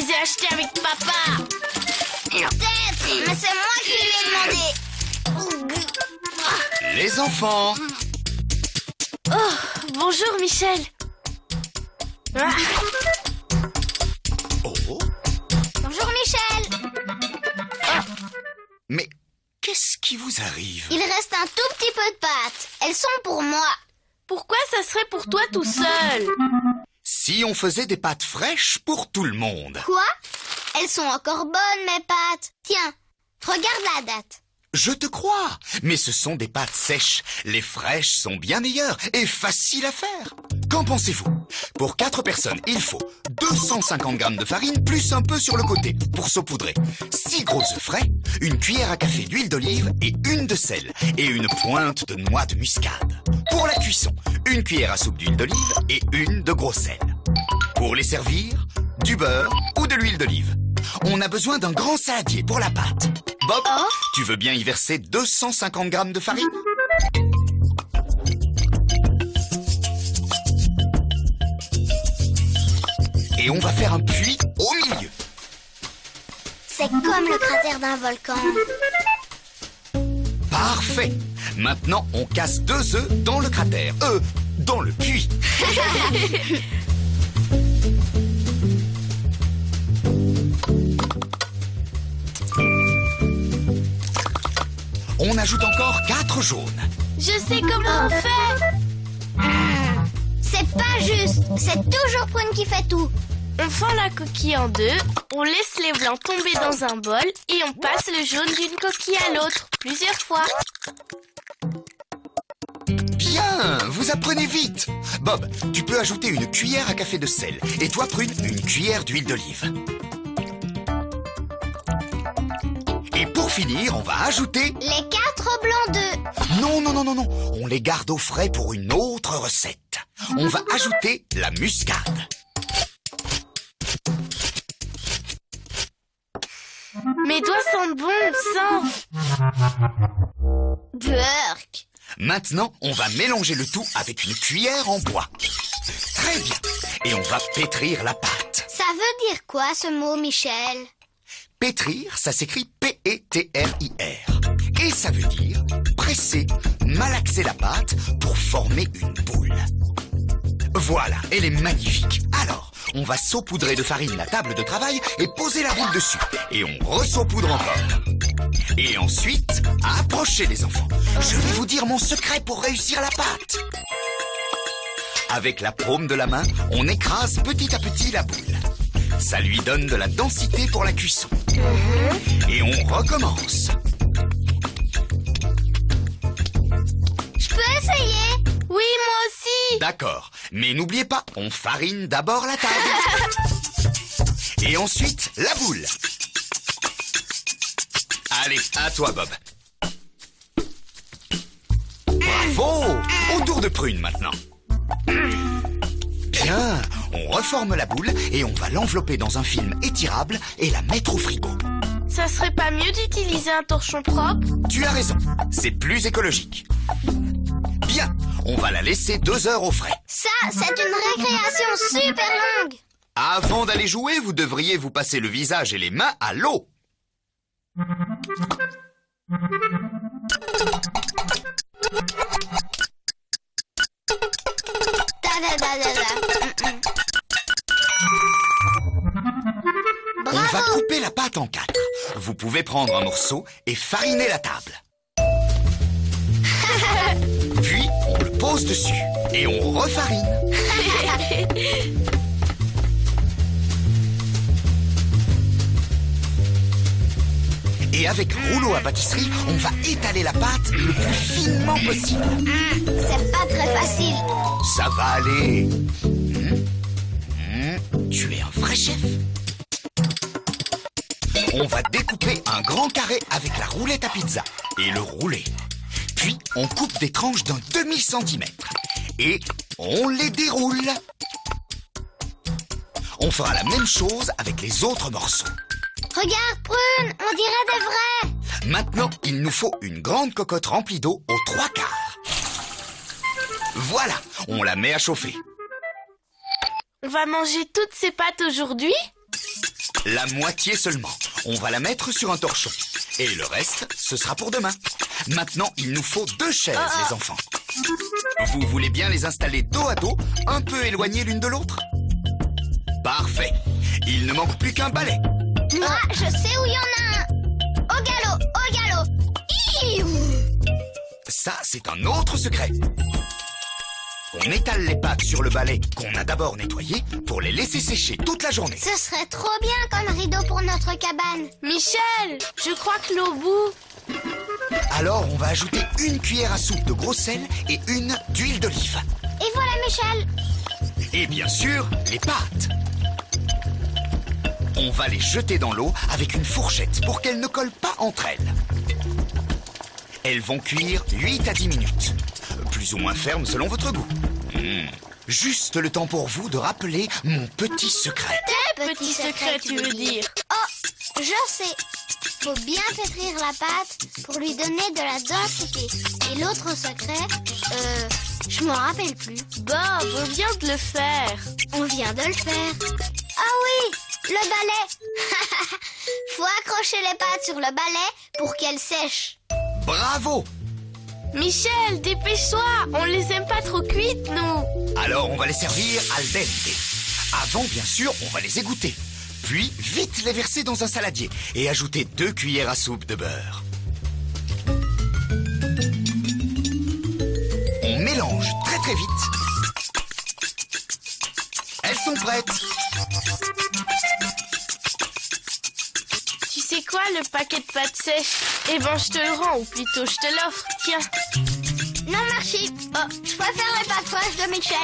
les ai achetés avec papa. Peut-être, mais c'est moi qui lui ai demandé. Les enfants, Oh, bonjour Michel. Ah, oh, Bonjour Michel. mais qu'est-ce qui vous arrive? Il reste un tout petit peu de pâtes. Elles sont pour moi. pourquoi ça serait pour toi tout seul? Si on faisait des pâtes fraîches pour tout le monde? Quoi? Elles sont encore bonnes, mes pâtes. Tiens, regarde la date. Je te crois, mais ce sont des pâtes sèches. Les fraîches sont bien meilleures et faciles à faire. Qu'en pensez-vous? Pour 4 personnes, il faut 250 grammes de farine plus un peu sur le côté pour saupoudrer. 6 gros œufs frais, une cuillère à café d'huile d'olive et une de sel et une pointe de noix de muscade. Pour la cuisson, une cuillère à soupe d'huile d'olive et une de gros sel. Pour les servir, du beurre ou de l'huile d'olive. On a besoin d'un grand saladier pour la pâte. Bob, Oh. tu veux bien y verser 250 grammes de farine? Et on va faire un puits au milieu. C'est comme le cratère d'un volcan. Parfait. Maintenant, on casse 2 œufs dans le cratère. Dans le puits. On ajoute encore 4 jaunes. Je sais comment on fait. C'est pas juste. C'est toujours Prune qui fait tout. On fend la coquille en deux, on laisse les blancs tomber dans un bol et on passe le jaune d'une coquille à l'autre, plusieurs fois. Bien, vous apprenez vite. Bob, tu peux ajouter une cuillère à café de sel. Et toi, Prune, une cuillère d'huile d'olive. Et pour finir, on va ajouter... Les 4 blancs d'œufs. Non, non, non, non, non. On les garde au frais pour une autre recette. On va ajouter la muscade. Mes doigts sentent bon sang. Burk. Maintenant, on va mélanger le tout avec une cuillère en bois. Très bien. Et on va pétrir la pâte. Ça veut dire quoi ce mot, Michel? Pétrir, ça s'écrit P-E-T-R-I-R. Et ça veut dire presser, malaxer la pâte pour former une boule. Voilà, elle est magnifique. Alors, on va saupoudrer de farine la table de travail et poser la boule dessus. Et on ressaupoudre encore. Et ensuite, approchez les enfants. Je vais vous dire mon secret pour réussir la pâte. Avec la paume de la main, on écrase petit à petit la boule. Ça lui donne de la densité pour la cuisson. Et on recommence. Je peux essayer? Oui, moi aussi. D'accord, mais n'oubliez pas, on farine d'abord la table. Et ensuite, la boule. Allez, à toi, Bob. Bravo! Au tour de Prune, maintenant. Bien, on reforme la boule et on va l'envelopper dans un film étirable et la mettre au frigo. Ça serait pas mieux d'utiliser un torchon propre? Tu as raison, c'est plus écologique. Bien, on va la laisser 2 heures au frais. Ça, c'est une récréation super longue. Avant d'aller jouer, vous devriez vous passer le visage et les mains à l'eau. On va Bravo. couper la pâte en 4. Vous pouvez prendre un morceau et fariner la table. Puis, on le pose dessus et on refarine. Et avec un rouleau à pâtisserie, on va étaler la pâte le plus finement possible. C'est pas très facile. Ça va aller. Tu es un vrai chef. On va découper un grand carré avec la roulette à pizza et le rouler. Puis, on coupe des tranches d'un demi-centimètre. Et on les déroule. On fera la même chose avec les autres morceaux. Regarde, Prune, on dirait des vrais. Maintenant, il nous faut une grande cocotte remplie d'eau aux 3/4. Voilà, on la met à chauffer. On va manger toutes ces pâtes aujourd'hui? La moitié seulement. On va la mettre sur un torchon. Et le reste, ce sera pour demain. Maintenant, il nous faut 2 chaises, les enfants. Vous voulez bien les installer dos à dos, un peu éloignées l'une de l'autre? Parfait. Il ne manque plus qu'un balai. Moi, je sais où il y en a un. Au galop, au galop. Iouh. Ça, c'est un autre secret. On étale les pâtes sur le balai qu'on a d'abord nettoyé pour les laisser sécher toute la journée. Ce serait trop bien comme rideau pour notre cabane. Michel, je crois que l'eau bout. Alors, on va ajouter 1 cuillère à soupe de gros sel et 1 d'huile d'olive. Et voilà Michel. Et bien sûr, les pâtes. On va les jeter dans l'eau avec une fourchette pour qu'elles ne collent pas entre elles. Elles vont cuire 8 à 10 minutes. Plus ou moins fermes selon votre goût. Juste le temps pour vous de rappeler mon petit secret. Quel petit secret tu veux dire? Oh, je sais. Faut bien pétrir la pâte pour lui donner de la densité. Et l'autre secret, je m'en rappelle plus. Bob, on vient de le faire. On vient de le faire. Ah oui, le balai. Faut accrocher les pâtes sur le balai pour qu'elles sèchent. Bravo! Michel, dépêche-toi, on les aime pas trop cuites, nous. Alors on va les servir al dente. Avant, bien sûr, on va les égoutter. Puis, vite les verser dans un saladier et ajouter 2 cuillères à soupe de beurre. On mélange très très vite. Elles sont prêtes. Tu sais quoi, le paquet de pâtes sèches? Eh ben, je te le rends, ou plutôt je te l'offre, tiens. Non merci. Oh, je préfère les pâtes fraîches de Michel.